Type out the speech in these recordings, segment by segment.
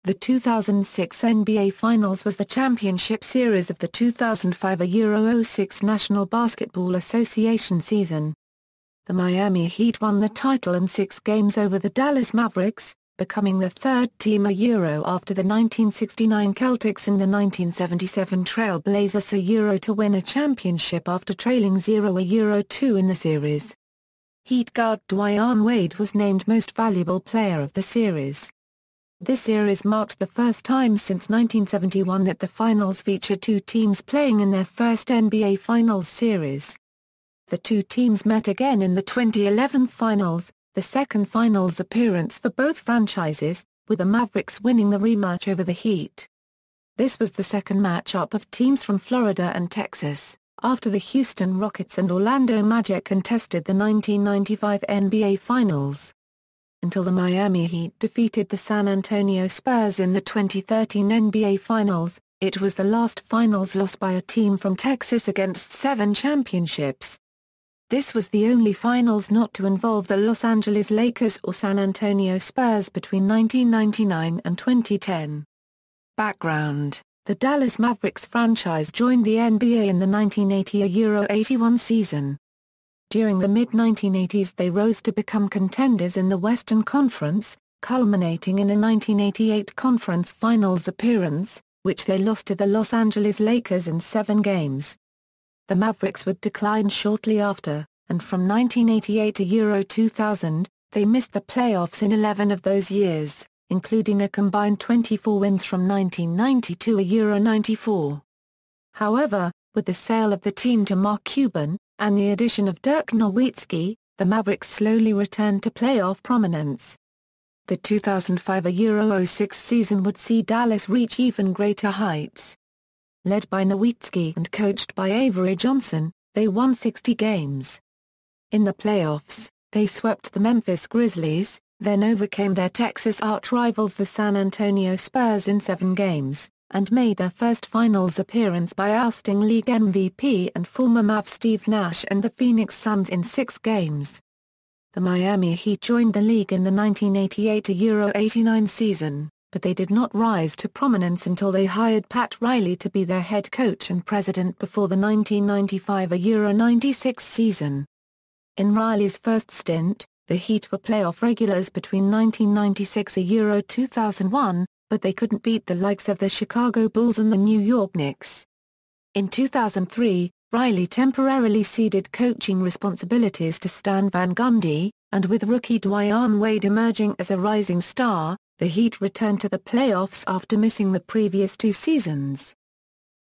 The 2006 NBA Finals was the championship series of the 2005 Euro 06 National Basketball Association season. The Miami Heat won the title in 6 games over the Dallas Mavericks, becoming the third team Euro after the 1969 Celtics and the 1977 Trail Blazers Euro to win a championship after trailing 0-2 in the series. Heat guard Dwyane Wade was named Most Valuable Player of the series. This series marked the first time since 1971 that the finals featured 2 teams playing in their first NBA Finals series. The 2 teams met again in the 2011 Finals, the second Finals appearance for both franchises, with the Mavericks winning the rematch over the Heat. This was the second matchup of teams from Florida and Texas, after the Houston Rockets and Orlando Magic contested the 1995 NBA Finals. Until the Miami Heat defeated the San Antonio Spurs in the 2013 NBA Finals, it was the last Finals loss by a team from Texas against 7 championships. This was the only Finals not to involve the Los Angeles Lakers or San Antonio Spurs between 1999 and 2010. Background: the Dallas Mavericks franchise joined the NBA in the 1980 Euro 81 season. During the mid-1980s they rose to become contenders in the Western Conference, culminating in a 1988 Conference Finals appearance, which they lost to the Los Angeles Lakers in 7 games. The Mavericks would decline shortly after, and from 1988 to Euro 2000, they missed the playoffs in 11 of those years, including a combined 24 wins from 1990 to Euro 94. However, with the sale of the team to Mark Cuban, and the addition of Dirk Nowitzki, the Mavericks slowly returned to playoff prominence. The 2005 Euro 06 season would see Dallas reach even greater heights. Led by Nowitzki and coached by Avery Johnson, they won 60 games. In the playoffs, they swept the Memphis Grizzlies, then overcame their Texas arch-rivals the San Antonio Spurs in 7 games, and made their first Finals appearance by ousting league MVP and former Mav Steve Nash and the Phoenix Suns in 6 games. The Miami Heat joined the league in the 1988 Euro 89 season, but they did not rise to prominence until they hired Pat Riley to be their head coach and president before the 1995 Euro 96 season. In Riley's first stint, the Heat were playoff regulars between 1996 and Euro 2001, but they couldn't beat the likes of the Chicago Bulls and the New York Knicks. In 2003, Riley temporarily ceded coaching responsibilities to Stan Van Gundy, and with rookie Dwyane Wade emerging as a rising star, the Heat returned to the playoffs after missing the previous 2 seasons.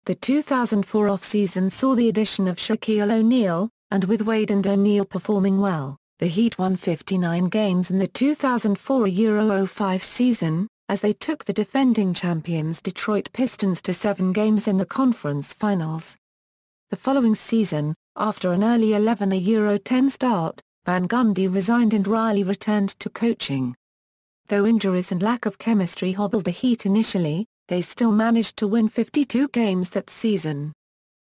The 2004 off-season saw the addition of Shaquille O'Neal, and with Wade and O'Neal performing well, the Heat won 59 games in the 2004 Euro 05 season, as they took the defending champions Detroit Pistons to 7 games in the conference finals. The following season, after an early 11 Euro 10 start, Van Gundy resigned and Riley returned to coaching. Though injuries and lack of chemistry hobbled the Heat initially, they still managed to win 52 games that season.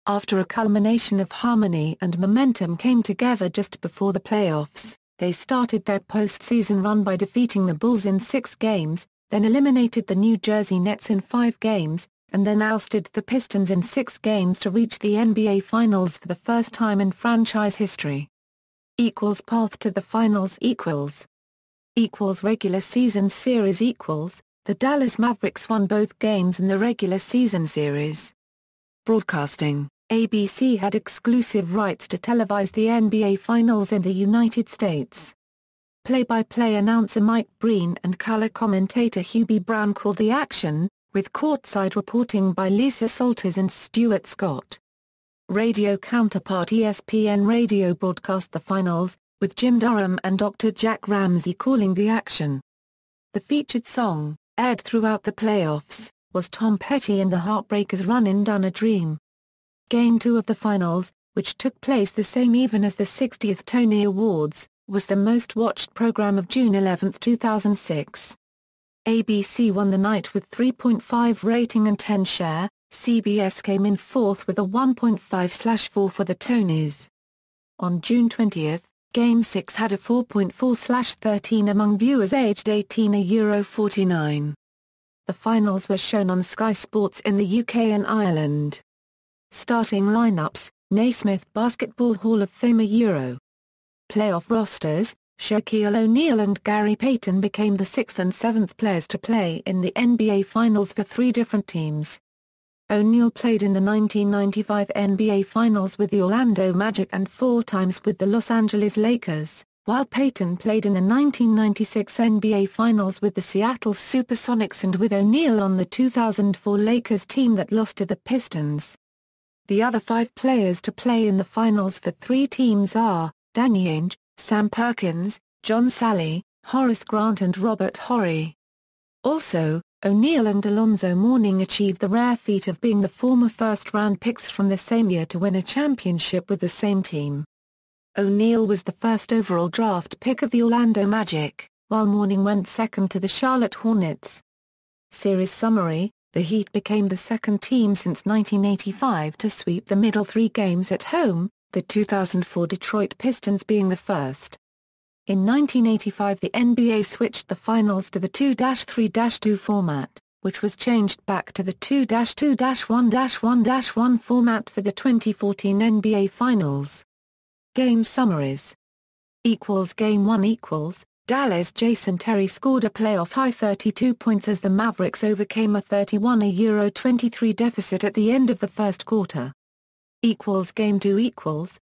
After a culmination of harmony and momentum came together just before the playoffs, they started their postseason run by defeating the Bulls in 6 games, then eliminated the New Jersey Nets in 5 games, and then ousted the Pistons in 6 games to reach the NBA Finals for the first time in franchise history. Path to the Finals regular season series the Dallas Mavericks won both games in the regular season series. Broadcasting: ABC had exclusive rights to televise the NBA Finals in the United States. Play-by-play announcer Mike Breen and color commentator Hubie Brown called the action, with courtside reporting by Lisa Salters and Stuart Scott. Radio counterpart ESPN Radio broadcast the finals, with Jim Durham and Dr. Jack Ramsey calling the action. The featured song, aired throughout the playoffs, was Tom Petty and the Heartbreakers' Runnin' Down a Dream. Game 2 of the finals, which took place the same evening as the 60th Tony Awards, was the most-watched program of June 11, 2006. ABC won the night with 3.5 rating and 10 share, CBS came in 4th with a 1.5/4 for the Tonys. On June 20, Game 6 had a 4.4/13 among viewers aged 18 Euro 49. The finals were shown on Sky Sports in the UK and Ireland. Starting lineups: Naismith Basketball Hall of Famer Euro. Playoff rosters: Shaquille O'Neal and Gary Payton became the 6th and 7th players to play in the NBA Finals for 3 different teams. O'Neal played in the 1995 NBA Finals with the Orlando Magic and 4 times with the Los Angeles Lakers, while Payton played in the 1996 NBA Finals with the Seattle Supersonics and with O'Neal on the 2004 Lakers team that lost to the Pistons. The other 5 players to play in the finals for 3 teams are Danny Ainge, Sam Perkins, John Salley, Horace Grant and Robert Horry. Also, O'Neal and Alonzo Mourning achieved the rare feat of being the former first-round picks from the same year to win a championship with the same team. O'Neal was the first overall draft pick of the Orlando Magic, while Mourning went second to the Charlotte Hornets. Series summary: the Heat became the second team since 1985 to sweep the middle 3 games at home, the 2004 Detroit Pistons being the first. In 1985 the NBA switched the finals to the 2-3-2 format, which was changed back to the 2-2-1-1-1 format for the 2014 NBA Finals. Game summaries. Game 1 Dallas. Jason Terry scored a playoff high 32 points as the Mavericks overcame a 31-23 deficit at the end of the first quarter. Game 2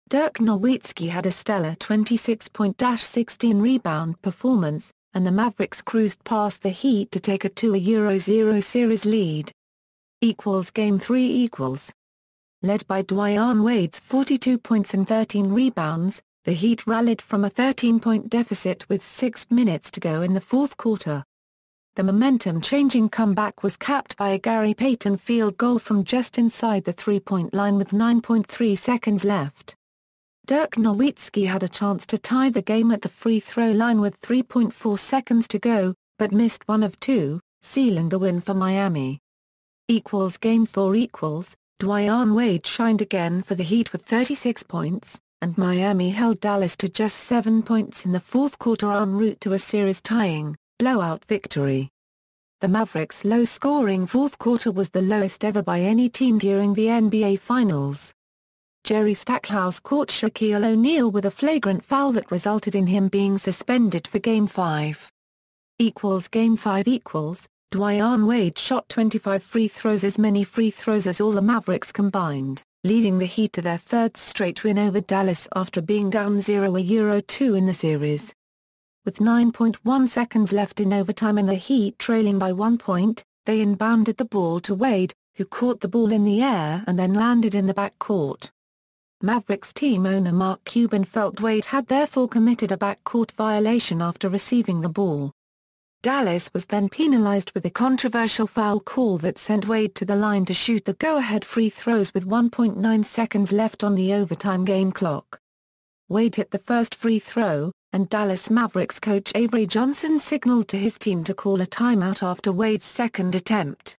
Dirk Nowitzki had a stellar 26-point-16 rebound performance, and the Mavericks cruised past the Heat to take a 2-0 series lead. Game 3 Led by Dwyane Wade's 42 points and 13 rebounds, the Heat rallied from a 13-point deficit with 6 minutes to go in the fourth quarter. The momentum-changing comeback was capped by a Gary Payton field goal from just inside the three-point line with 9.3 seconds left. Dirk Nowitzki had a chance to tie the game at the free throw line with 3.4 seconds to go, but missed one of 2, sealing the win for Miami. Game 4 Dwyane Wade shined again for the Heat with 36 points, and Miami held Dallas to just 7 points in the fourth quarter en route to a series-tying, blowout victory. The Mavericks' low-scoring fourth quarter was the lowest ever by any team during the NBA Finals. Jerry Stackhouse caught Shaquille O'Neal with a flagrant foul that resulted in him being suspended for Game 5. Game 5 Dwyane Wade shot 25 free throws, as many free throws as all the Mavericks combined, leading the Heat to their 3rd straight win over Dallas after being down 0-2 in the series. With 9.1 seconds left in overtime and the Heat trailing by 1 point, they inbounded the ball to Wade, who caught the ball in the air and then landed in the backcourt. Mavericks team owner Mark Cuban felt Wade had therefore committed a backcourt violation after receiving the ball. Dallas was then penalized with a controversial foul call that sent Wade to the line to shoot the go-ahead free throws with 1.9 seconds left on the overtime game clock. Wade hit the first free throw, and Dallas Mavericks coach Avery Johnson signaled to his team to call a timeout after Wade's second attempt.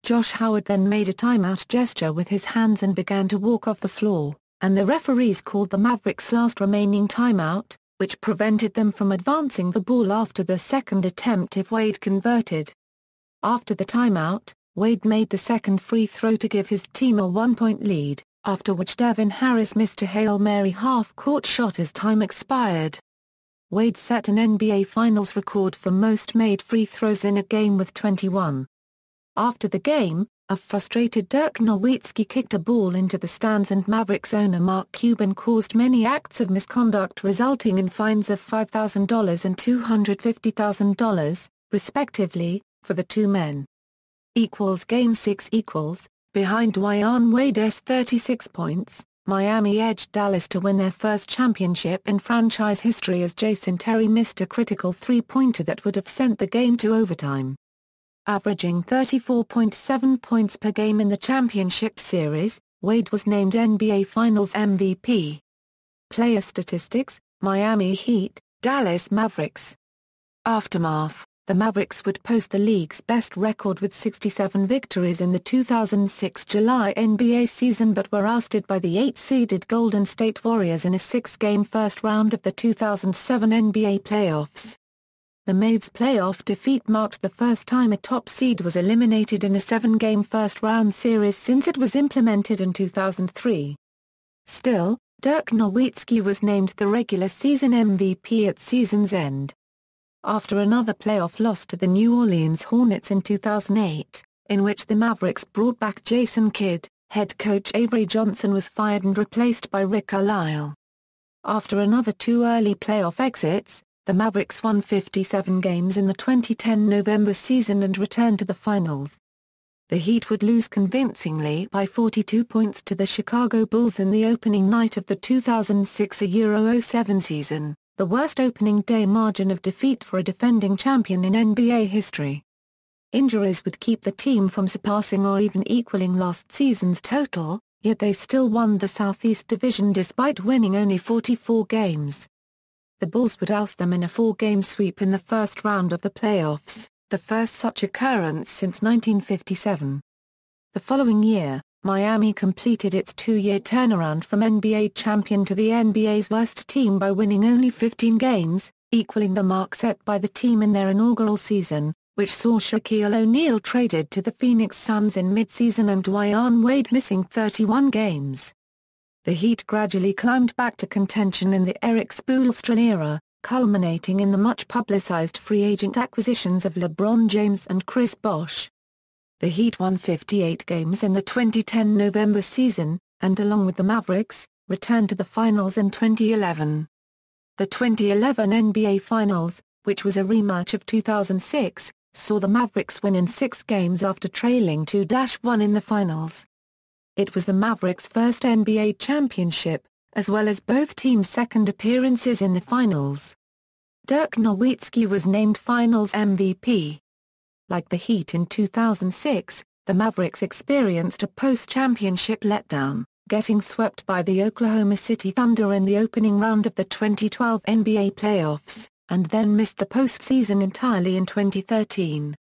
Josh Howard then made a timeout gesture with his hands and began to walk off the floor, and the referees called the Mavericks' last remaining timeout, which prevented them from advancing the ball after the second attempt if Wade converted. After the timeout, Wade made the second free throw to give his team a 1-point lead, after which Devin Harris missed a Hail Mary half-court shot as time expired. Wade set an NBA Finals record for most made free throws in a game with 21. After the game, a frustrated Dirk Nowitzki kicked a ball into the stands and Mavericks owner Mark Cuban caused many acts of misconduct resulting in fines of $5,000 and $250,000, respectively, for the 2 men. Game 6 Behind Dwyane Wade's 36 points, Miami edged Dallas to win their first championship in franchise history as Jason Terry missed a critical three-pointer that would have sent the game to overtime. Averaging 34.7 points per game in the championship series, Wade was named NBA Finals MVP. Player statistics: Miami Heat, Dallas Mavericks. Aftermath: the Mavericks would post the league's best record with 67 victories in the 2006 July NBA season but were ousted by the 8-seeded Golden State Warriors in a 6-game first round of the 2007 NBA playoffs. The Mavs' playoff defeat marked the first time a top seed was eliminated in a 7-game first-round series since it was implemented in 2003. Still, Dirk Nowitzki was named the regular season MVP at season's end. After another playoff loss to the New Orleans Hornets in 2008, in which the Mavericks brought back Jason Kidd, head coach Avery Johnson was fired and replaced by Rick Carlisle. After another 2 early playoff exits, the Mavericks won 57 games in the 2010 November season and returned to the finals. The Heat would lose convincingly by 42 points to the Chicago Bulls in the opening night of the 2006-07 season, the worst opening day margin of defeat for a defending champion in NBA history. Injuries would keep the team from surpassing or even equaling last season's total, yet they still won the Southeast Division despite winning only 44 games. The Bulls would oust them in a 4-game sweep in the first round of the playoffs, the first such occurrence since 1957. The following year, Miami completed its 2-year turnaround from NBA champion to the NBA's worst team by winning only 15 games, equaling the mark set by the team in their inaugural season, which saw Shaquille O'Neal traded to the Phoenix Suns in mid-season and Dwyane Wade missing 31 games. The Heat gradually climbed back to contention in the Erik Spoelstra era, culminating in the much-publicized free agent acquisitions of LeBron James and Chris Bosh. The Heat won 58 games in the 2010 November season, and along with the Mavericks, returned to the finals in 2011. The 2011 NBA Finals, which was a rematch of 2006, saw the Mavericks win in 6 games after trailing 2-1 in the finals. It was the Mavericks' first NBA championship, as well as both teams' second appearances in the finals. Dirk Nowitzki was named Finals MVP. Like the Heat in 2006, the Mavericks experienced a post-championship letdown, getting swept by the Oklahoma City Thunder in the opening round of the 2012 NBA playoffs, and then missed the postseason entirely in 2013.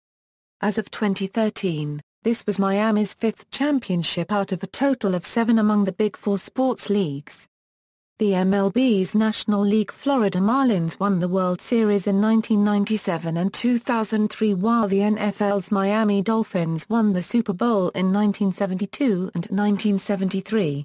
As of 2013, this was Miami's 5th championship out of a total of 7 among the Big Four sports leagues. The MLB's National League Florida Marlins won the World Series in 1997 and 2003, while the NFL's Miami Dolphins won the Super Bowl in 1972 and 1973.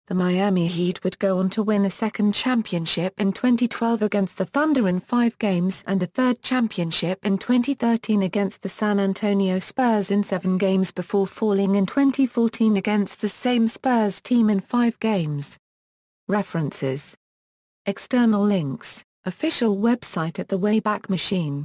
The Miami Heat would go on to win a second championship in 2012 against the Thunder in 5 games and a third championship in 2013 against the San Antonio Spurs in 7 games before falling in 2014 against the same Spurs team in 5 games. References. External links, official website at the Wayback Machine.